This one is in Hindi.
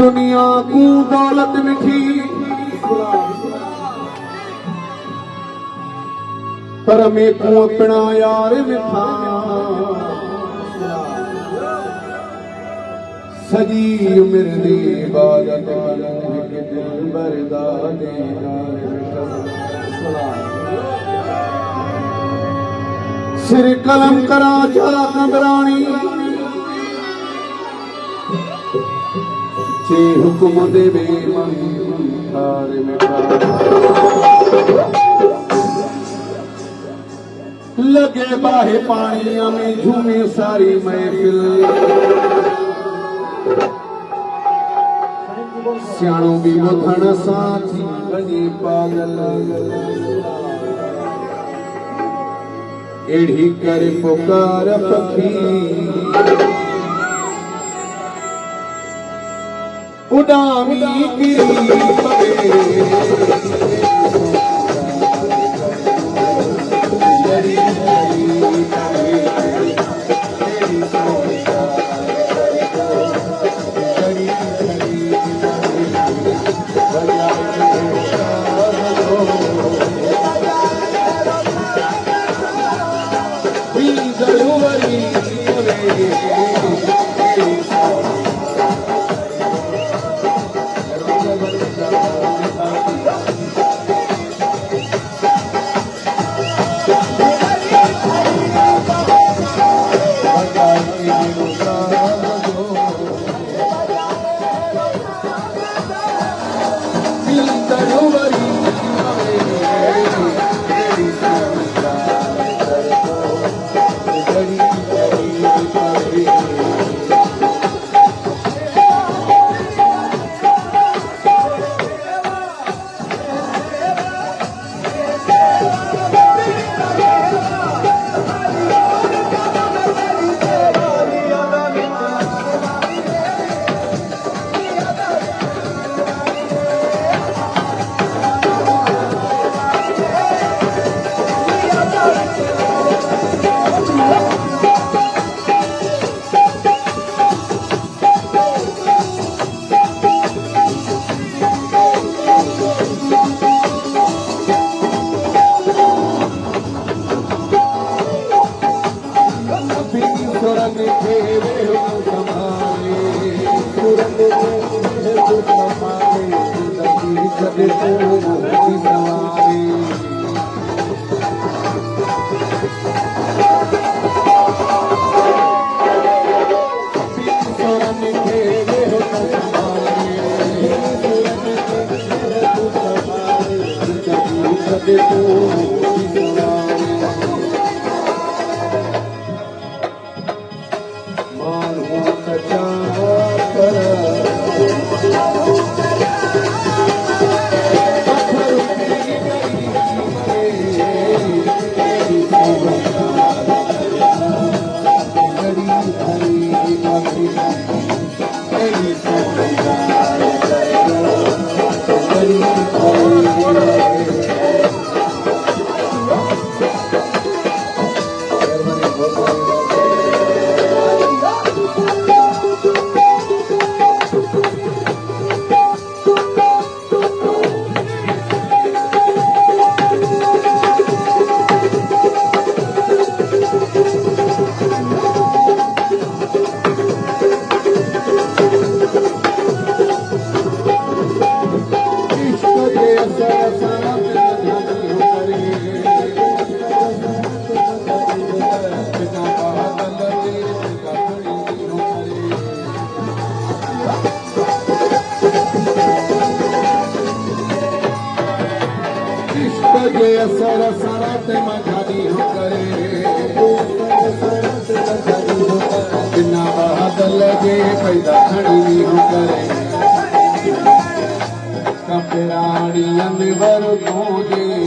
दुनिया को दौलत मिठी पर मैं को अपना यार मिठा सजी उम्र दी इबादत के दिल बरदाने सिर कलम करा जा कबरानी चे हुक्म देवे मन थारे मिठा लगे बाहे पानिया में झूमे सारी महफिल सियाणो भी बुधण साथी बनी पागल एड़ी करे पुकार पखी उडामी गिरी पवे बिना बहादुर लगे पैदा खड़ी हो करे कपड़ाड़ी अनवर को दे